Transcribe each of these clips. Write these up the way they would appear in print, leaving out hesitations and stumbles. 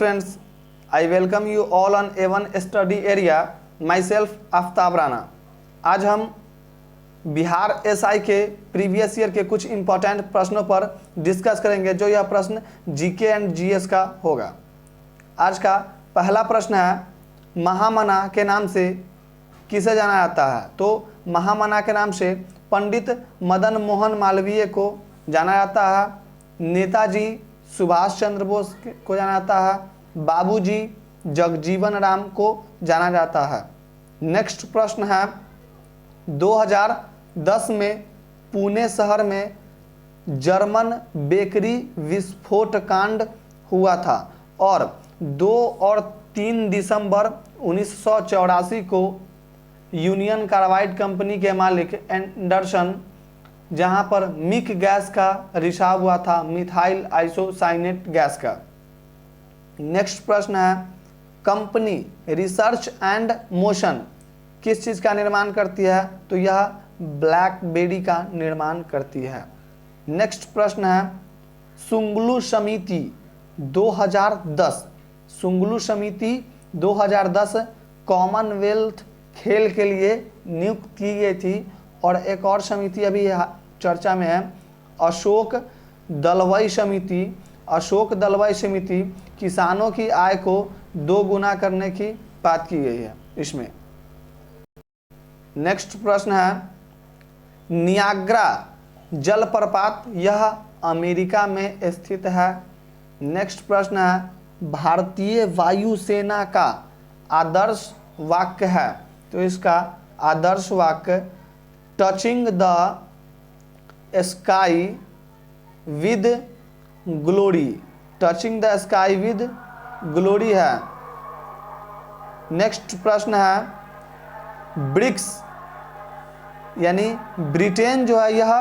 friends, I welcome you all on A1 study area. Myself Aftab Rana. आज हम Bihar SI के previous year के कुछ इंपॉर्टेंट प्रश्नों पर डिस्कस करेंगे, जो यह प्रश्न जीके एंड जीएस का होगा। आज का पहला प्रश्न है, महामना के नाम से किसे जाना जाता है? तो महामना के नाम से पंडित मदन मोहन मालवीय को जाना जाता है, नेताजी सुभाष चंद्र बोस को जाना जाता है, बाबूजी जगजीवन राम को जाना जाता है। नेक्स्ट प्रश्न है, 2010 में पुणे शहर में जर्मन बेकरी विस्फोट कांड हुआ था और 2 और 3 दिसंबर 1984 को यूनियन कार्बाइड कंपनी के मालिक एंडरसन, जहां पर मिक गैस का रिसाव हुआ था, मिथाइल आइसोसाइनेट गैस का। नेक्स्ट प्रश्न है, कंपनी रिसर्च एंड मोशन किस चीज़ का निर्माण करती है? तो यह ब्लैकबेरी का निर्माण करती है। नेक्स्ट प्रश्न है, सुंगलू समिति 2010 सुंगलू समिति 2010 कॉमनवेल्थ खेल के लिए नियुक्त की गई थी और एक और समिति अभी चर्चा में है, अशोक दलवाई समिति। अशोक दलवाई समिति किसानों की आय को 2 गुना करने की बात की गई है इसमें। नेक्स्ट प्रश्न है, नियाग्रा जलप्रपात यह अमेरिका में स्थित है। नेक्स्ट प्रश्न है, भारतीय वायुसेना का आदर्श वाक्य है? तो इसका आदर्श वाक्य touching the sky with glory, touching the sky with glory है। नेक्स्ट प्रश्न है, ब्रिक्स यानी ब्रिटेन जो है यह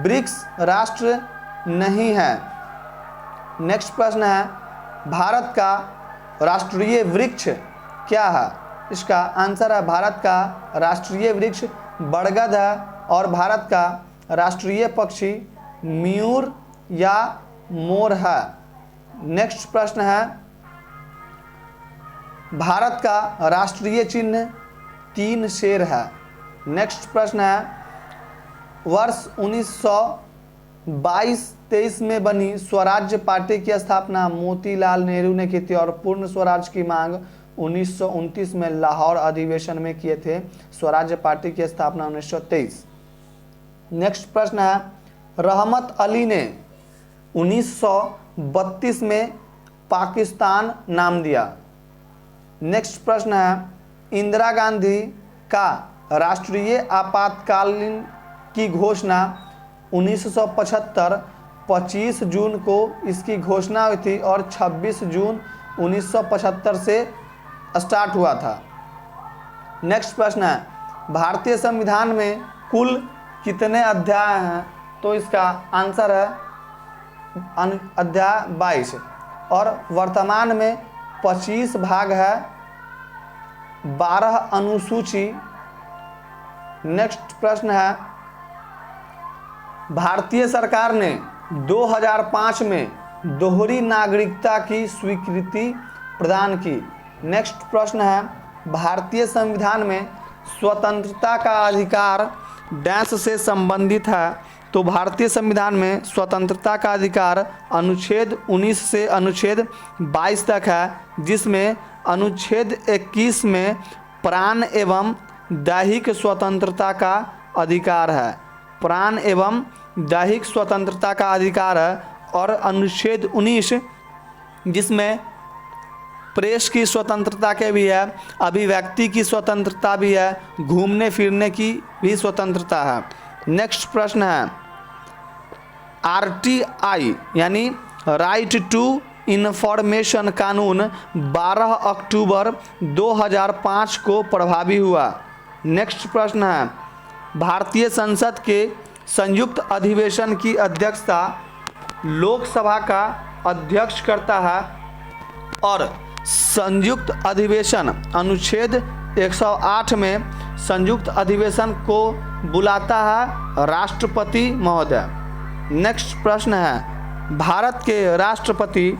ब्रिक्स राष्ट्र नहीं है। नेक्स्ट प्रश्न है, भारत का राष्ट्रीय वृक्ष क्या है? इसका आंसर है, भारत का राष्ट्रीय वृक्ष बरगद है और भारत का राष्ट्रीय पक्षी मयूर या मोर है। नेक्स्ट प्रश्न है, भारत का राष्ट्रीय चिन्ह 3 शेर है। नेक्स्ट प्रश्न है, वर्ष 1922-23 में बनी स्वराज्य पार्टी की स्थापना मोतीलाल नेहरू ने की थी और पूर्ण स्वराज की मांग 1929 में लाहौर अधिवेशन में किए थे। स्वराज्य पार्टी की स्थापना 1923। नेक्स्ट प्रश्न है, रहमत अली ने 1932 में पाकिस्तान नाम दिया। नेक्स्ट प्रश्न है, इंदिरा गांधी का राष्ट्रीय आपातकालीन की घोषणा 1975 25 जून को इसकी घोषणा हुई थी और 26 जून 1975 से स्टार्ट हुआ था। नेक्स्ट प्रश्न है, भारतीय संविधान में कुल कितने अध्याय हैं? तो इसका आंसर है अध्याय 22 और वर्तमान में 25 भाग है, 12 अनुसूची। नेक्स्ट प्रश्न है, भारतीय सरकार ने 2005 में दोहरी नागरिकता की स्वीकृति प्रदान की। नेक्स्ट प्रश्न है, भारतीय संविधान में स्वतंत्रता का अधिकार डैश से संबंधित है? तो भारतीय संविधान में स्वतंत्रता का अधिकार अनुच्छेद 19 से अनुच्छेद 22 तक है, जिसमें अनुच्छेद 21 में प्राण एवं दैहिक स्वतंत्रता का अधिकार है। प्राण एवं दैहिक स्वतंत्रता का अधिकार है और अनुच्छेद 19 जिसमें प्रेस की स्वतंत्रता के भी है, अभिव्यक्ति की स्वतंत्रता भी है, घूमने फिरने की भी स्वतंत्रता है। नेक्स्ट प्रश्न है, आरटीआई यानी राइट टू इन्फॉर्मेशन कानून 12 अक्टूबर 2005 को प्रभावी हुआ। नेक्स्ट प्रश्न है, भारतीय संसद के संयुक्त अधिवेशन की अध्यक्षता लोकसभा का अध्यक्ष करता है और संयुक्त अधिवेशन अनुच्छेद 108 में संयुक्त अधिवेशन को बुलाता है राष्ट्रपति महोदय। नेक्स्ट प्रश्न है, भारत के राष्ट्रपति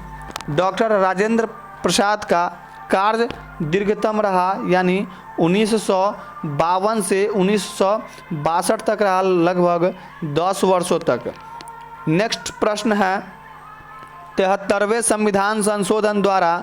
डॉक्टर राजेंद्र प्रसाद का कार्य दीर्घतम रहा, यानी 1952 से 1962 तक रहा, लगभग 10 वर्षों तक। नेक्स्ट प्रश्न है 73वें संविधान संशोधन द्वारा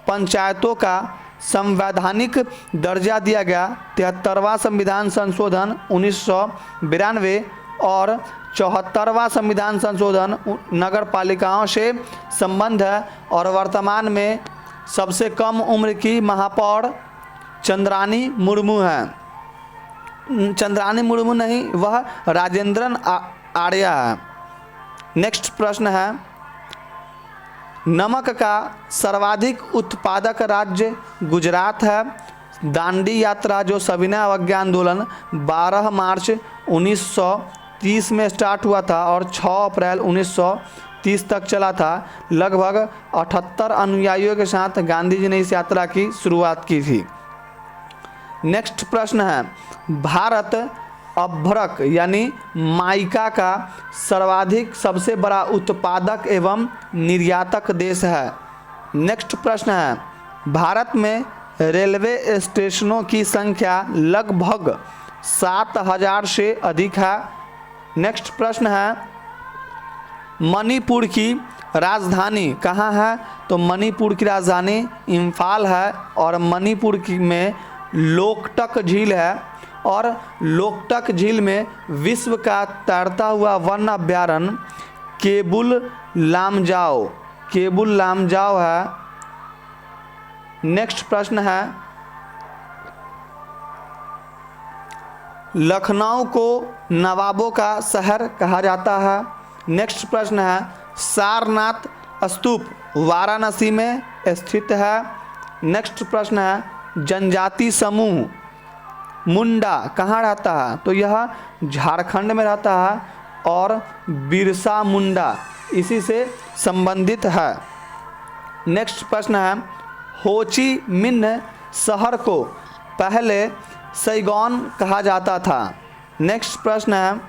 पंचायतों का संवैधानिक दर्जा दिया गया। 73वां संविधान संशोधन 1992 और 74वां संविधान संशोधन नगर पालिकाओं से संबंध है, और वर्तमान में सबसे कम उम्र की महापौर चंद्रानी मुर्मू है। चंद्रानी मुर्मू नहीं, वह राजेंद्रन आर्या है। नेक्स्ट प्रश्न है नमक का सर्वाधिक उत्पादक राज्य गुजरात है। दांडी यात्रा जो सविनय अवज्ञा आंदोलन 12 मार्च 1930 में स्टार्ट हुआ था और 6 अप्रैल 1930 तक चला था। लगभग 78 अनुयायियों के साथ गांधी जी ने इस यात्रा की शुरुआत की थी। नेक्स्ट प्रश्न है भारत अभ्रक यानी माइका का सर्वाधिक सबसे बड़ा उत्पादक एवं निर्यातक देश है। नेक्स्ट प्रश्न है भारत में रेलवे स्टेशनों की संख्या लगभग 7000 से अधिक है। नेक्स्ट प्रश्न है मणिपुर की राजधानी कहाँ है? तो मणिपुर की राजधानी इम्फाल है, और मणिपुर में लोकटक झील है, और लोकटक झील में विश्व का तैरता हुआ वन अभ्यारण्य केबुल लामजाओ है। नेक्स्ट प्रश्न है लखनऊ को नवाबों का शहर कहा जाता है। नेक्स्ट प्रश्न है सारनाथ स्तूप वाराणसी में स्थित है। नेक्स्ट प्रश्न है जनजाति समूह मुंडा कहाँ रहता है? तो यह झारखंड में रहता है, और बिरसा मुंडा इसी से संबंधित है। नेक्स्ट प्रश्न है हो ची मिन्ह शहर को पहले सैगोन कहा जाता था। नेक्स्ट प्रश्न है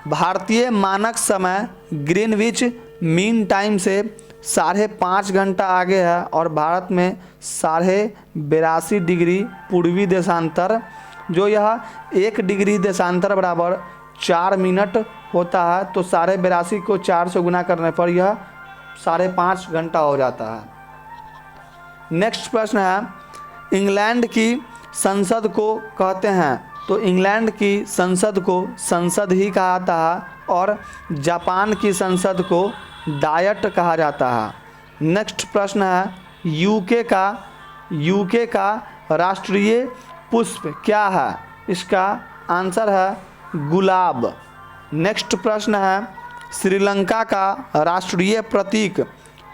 भारतीय मानक समय ग्रीनविच मीन टाइम से 5.5 घंटा आगे है, और भारत में 82.5 डिग्री पूर्वी देशांतर, जो यह 1 डिग्री देशांतर बराबर 4 मिनट होता है। तो 82.5 को 4 से गुना करने पर यह 5.5 घंटा हो जाता है। नेक्स्ट प्रश्न है इंग्लैंड की संसद को कहते हैं? तो इंग्लैंड की संसद को संसद ही कहा जाता है, और जापान की संसद को डायट कहा जाता है। नेक्स्ट प्रश्न है यूके का राष्ट्रीय पुष्प क्या है? इसका आंसर है गुलाब। नेक्स्ट प्रश्न है श्रीलंका का राष्ट्रीय प्रतीक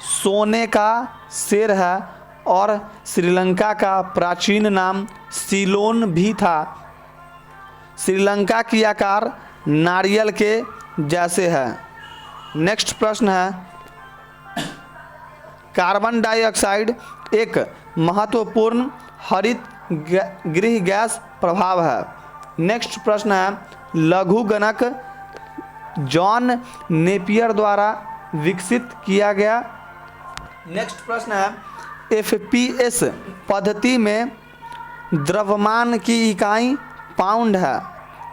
सोने का शेर है, और श्रीलंका का प्राचीन नाम सीलोन भी था। श्रीलंका की आकार नारियल के जैसे है। नेक्स्ट प्रश्न है कार्बन डाइऑक्साइड एक महत्वपूर्ण हरित गृह गैस प्रभाव है। नेक्स्ट प्रश्न है लघुगणक जॉन नेपियर द्वारा विकसित किया गया। नेक्स्ट प्रश्न है एफपीएस पद्धति में द्रव्यमान की इकाई पाउंड है।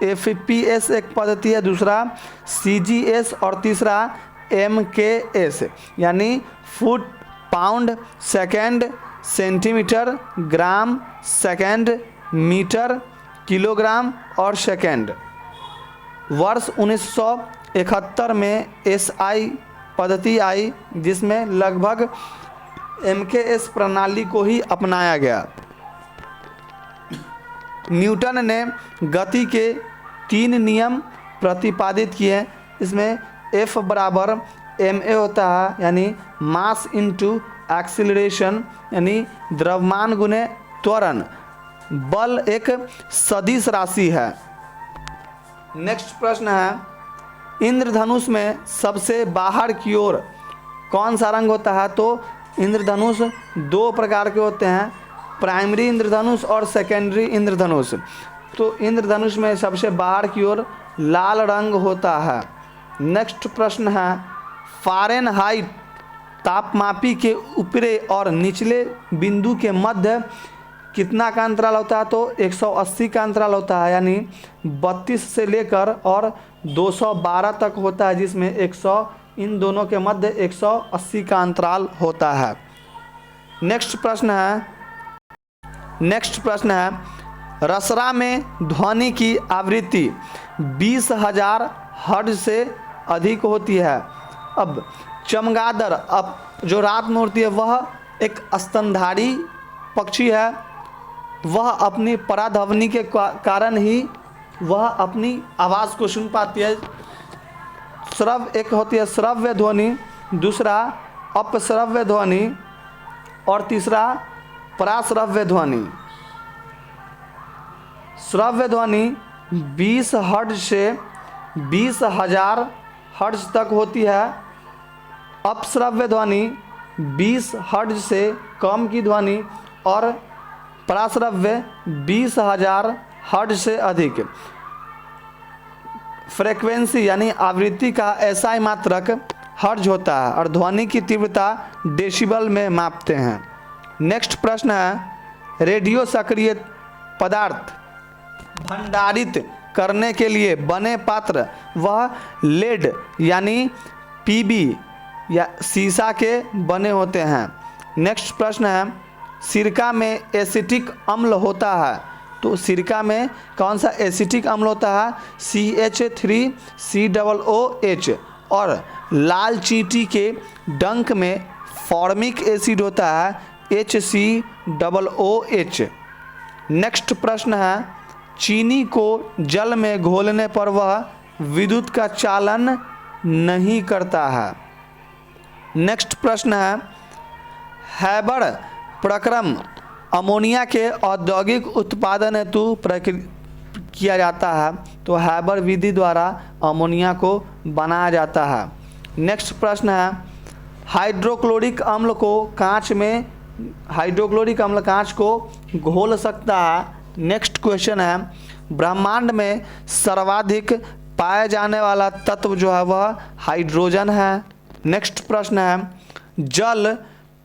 एफपीएस एक पद्धति है, दूसरा सीजीएस और तीसरा एमकेएस यानी foot pound second centimetre gram second metre kilogram और सेकेंड। वर्ष 1971 में एसआई पद्धति आई, जिसमें लगभग एमकेएस प्रणाली को ही अपनाया गया। न्यूटन ने गति के 3 नियम प्रतिपादित किए। इसमें F बराबर ma होता है, यानी मास इनटू एक्सीलरेशन, यानी द्रव्यमान गुने त्वरण। बल एक सदिश राशि है। नेक्स्ट प्रश्न है इंद्रधनुष में सबसे बाहर की ओर कौन सा रंग होता है? तो इंद्रधनुष 2 प्रकार के होते हैं, प्राइमरी इंद्रधनुष और सेकेंडरी इंद्रधनुष। तो इंद्रधनुष में सबसे बाहर की ओर लाल रंग होता है। नेक्स्ट प्रश्न है फ़ारेनहाइट तापमापी के ऊपरी और निचले बिंदु के मध्य कितना का अंतराल होता है? तो 180 का अंतराल होता है, यानी 32 से लेकर और 212 तक होता है, जिसमें 100 इन दोनों के मध्य 180 का अंतराल होता है। नेक्स्ट प्रश्न है रसरा में ध्वनि की आवृत्ति 20,000 हर्ट्ज से अधिक होती है। अब चमगादड़ अब जो रात में उड़ती है वह एक स्तनधारी पक्षी है। वह अपनी पराध्वनि के कारण ही वह अपनी आवाज़ को सुन पाती है। एक होती है श्रव्य ध्वनि, दूसरा अपश्रव्य ध्वनि और तीसरा पराश्रव्य ध्वनि। श्रव्य ध्वनि 20 हर्ट्ज से 20,000 हर्ट्ज तक होती है। अपश्रव्य ध्वनि 20 हर्ट्ज से कम की ध्वनि और पराश्रव्य 20,000 हर्ट्ज से अधिक। फ्रीक्वेंसी यानी आवृत्ति का SI मात्रक हर्ट्ज होता है और ध्वनि की तीव्रता डेसिबल में मापते हैं। नेक्स्ट प्रश्न है रेडियो सक्रिय पदार्थ भंडारित करने के लिए बने पात्र वह लेड यानी PB या सीसा के बने होते हैं। नेक्स्ट प्रश्न है सिरका में एसिटिक अम्ल होता है, तो सिरका में कौन सा एसिटिक अम्ल होता है? CH3COOH। और लाल चींटी के डंक में फॉर्मिक एसिड होता है HCOOH। नेक्स्ट प्रश्न है चीनी को जल में घोलने पर वह विद्युत का चालन नहीं करता है। नेक्स्ट प्रश्न है हैबर प्रक्रम अमोनिया के औद्योगिक उत्पादन हेतु किया जाता है, तो हैबर विधि द्वारा अमोनिया को बनाया जाता है। नेक्स्ट प्रश्न है हाइड्रोक्लोरिक अम्ल कांच को घोल सकता है। नेक्स्ट क्वेश्चन है ब्रह्मांड में सर्वाधिक पाया जाने वाला तत्व जो है वह हाइड्रोजन है। नेक्स्ट प्रश्न है जल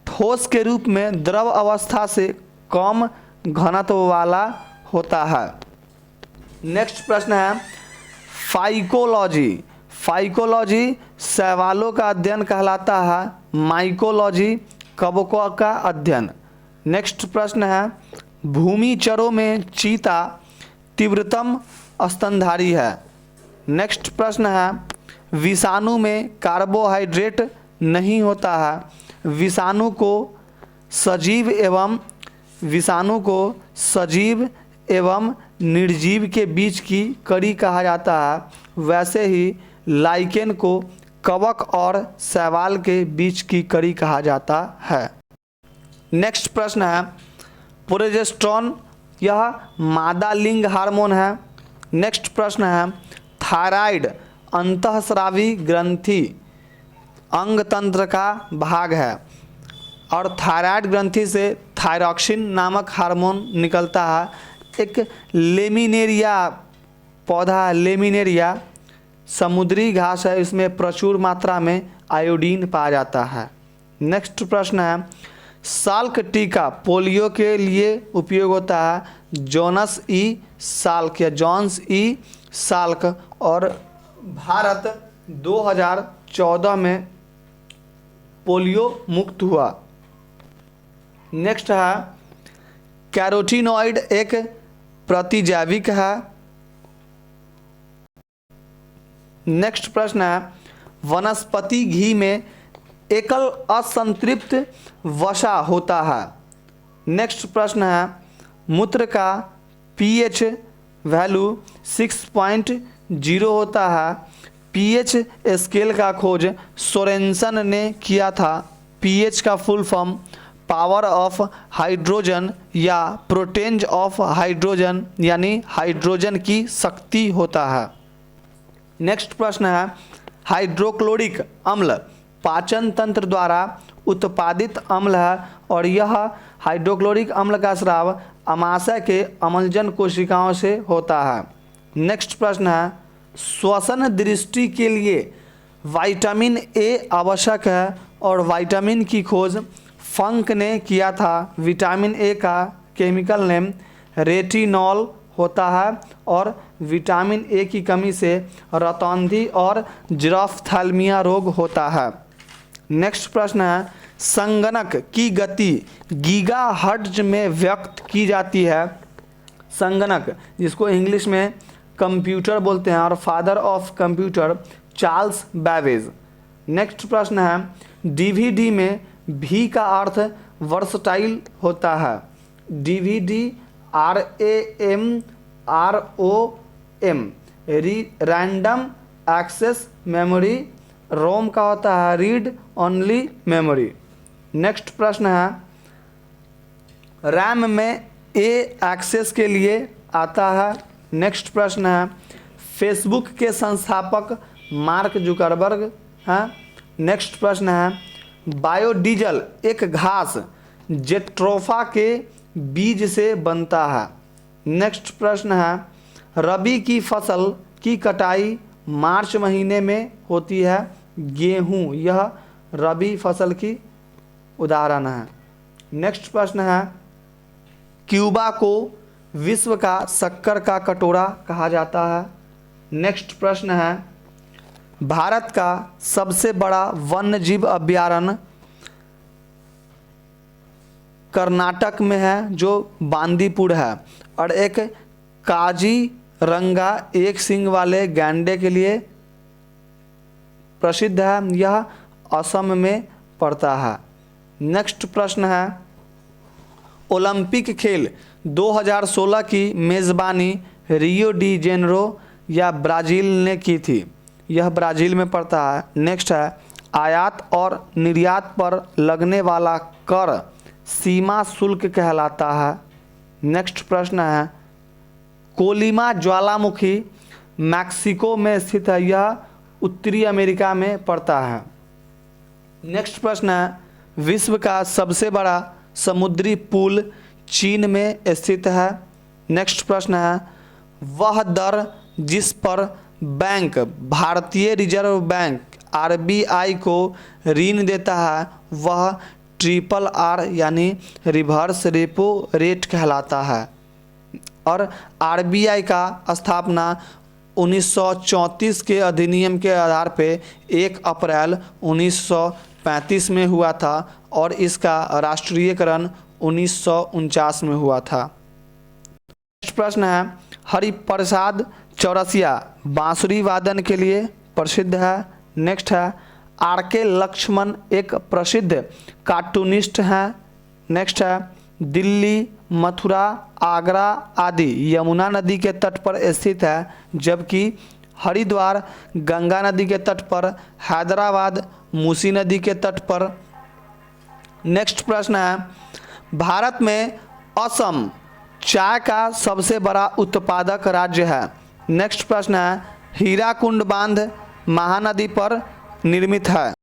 ठोस के रूप में द्रव अवस्था से कम घनत्व वाला होता है। नेक्स्ट प्रश्न है फाइकोलॉजी शैवालों का अध्ययन कहलाता है, माइकोलॉजी कवकों का अध्ययन। नेक्स्ट प्रश्न है भूमि चरों में चीता तीव्रतम स्तनधारी है। नेक्स्ट प्रश्न है विषाणु में कार्बोहाइड्रेट नहीं होता है, विषाणु को सजीव एवं निर्जीव के बीच की कड़ी कहा जाता है। वैसे ही लाइकेन को कवक और शैवाल के बीच की कड़ी कहा जाता है। नेक्स्ट प्रश्न है प्रोजेस्टेरोन यह मादा लिंग हार्मोन है। नेक्स्ट प्रश्न है थायराइड अंतःस्रावी ग्रंथि अंग तंत्र का भाग है और थायराइड ग्रंथि से थायरॉक्सिन नामक हार्मोन निकलता है। एक लेमिनेरिया पौधा है, लेमिनेरिया समुद्री घास है, इसमें प्रचुर मात्रा में आयोडीन पाया जाता है। नेक्स्ट प्रश्न है साल्क टीका पोलियो के लिए उपयोग होता है, जॉन्स ई साल्क और भारत 2014 में पोलियो मुक्त हुआ। नेक्स्ट है कैरोटीनॉइड एक प्रतिजैविक है। नेक्स्ट प्रश्न है वनस्पति घी में एकल असंतृप्त वसा होता है। नेक्स्ट प्रश्न है मूत्र का pH वैल्यू 6.0 होता है। pH स्केल का खोज सोरेनसन ने किया था। pH का full form power of hydrogen या प्रोटेंज ऑफ हाइड्रोजन यानी हाइड्रोजन की शक्ति होता है। नेक्स्ट प्रश्न है हाइड्रोक्लोरिक अम्ल पाचन तंत्र द्वारा उत्पादित अम्ल है और यह हाइड्रोक्लोरिक अम्ल का स्राव अमाशय के अम्लजन कोशिकाओं से होता है। नेक्स्ट प्रश्न है श्वसन दृष्टि के लिए विटामिन ए आवश्यक है और विटामिन की खोज फंक ने किया था। विटामिन ए का केमिकल नेम रेटिनॉल होता है और विटामिन ए की कमी से रतौंधी और जरफ्थैल्मिया रोग होता है। नेक्स्ट प्रश्न है, संगणक की गति गीगाहर्ट्ज में व्यक्त की जाती है। संगणक, जिसको इंग्लिश में कंप्यूटर बोलते हैं, और father of computer Charles Babbage. Next प्रश्न है, डीवीडी में भी का अर्थ वर्सटाइल होता है। DVD RAM random access memory. ROM का होता है रीड ओनली मेमोरी। नेक्स्ट प्रश्न है, रैम में ए एक्सेस के लिए आता है। नेक्स्ट प्रश्न है, फेसबुक के संस्थापक मार्क जुकरबर्ग हैं। नेक्स्ट प्रश्न है, बायोडीजल एक घास जेट्रोफा के बीज से बनता है। नेक्स्ट प्रश्न है, रबी की फसल की कटाई मार्च महीने में होती है। गेहूं यह रबी फसल की उदाहरण है। नेक्स्ट प्रश्न है, क्यूबा को विश्व का शक्कर का कटोरा कहा जाता है। नेक्स्ट प्रश्न है, भारत का सबसे बड़ा वन्यजीव अभयारण्य कर्नाटक में है जो बांदीपुर है, और एक काजीरंगा एक सींग वाले गैंडे के लिए प्रसिद्ध है, यह असम में पड़ता है। नेक्स्ट प्रश्न है, ओलंपिक खेल 2016 की मेज़बानी रियो डी जेनेरो या ब्राज़ील ने की थी, यह ब्राज़ील में पड़ता है। नेक्स्ट है, आयात और निर्यात पर लगने वाला कर सीमा शुल्क कहलाता है। नेक्स्ट प्रश्न है, कोलिमा ज्वालामुखी मैक्सिको में स्थित है, यह उत्तरी अमेरिका में पड़ता है। नेक्स्ट प्रश्न है, विश्व का सबसे बड़ा समुद्री पुल चीन में स्थित है। नेक्स्ट प्रश्न है, वह दर जिस पर बैंक भारतीय रिजर्व बैंक RBI को ऋण देता है वह RRR यानी रिवर्स रेपो रेट कहलाता है। और RBI का स्थापना 1934 के अधिनियम के आधार पे 1 अप्रैल 1935 में हुआ था और इसका राष्ट्रीयकरण 1949 में हुआ था। नेक्स्ट प्रश्न है, हरिप्रसाद चौरसिया बांसुरी वादन के लिए प्रसिद्ध है। नेक्स्ट है, RK लक्ष्मण एक प्रसिद्ध कार्टूनिस्ट हैं। नेक्स्ट है, दिल्ली, मथुरा, आगरा आदि यमुना नदी के तट पर स्थित है, जबकि हरिद्वार गंगा नदी के तट पर, हैदराबाद मूसी नदी के तट पर। नेक्स्ट प्रश्न है, भारत में असम चाय का सबसे बड़ा उत्पादक राज्य है। नेक्स्ट प्रश्न है, हीराकुंड बांध महानदी पर निर्मित है।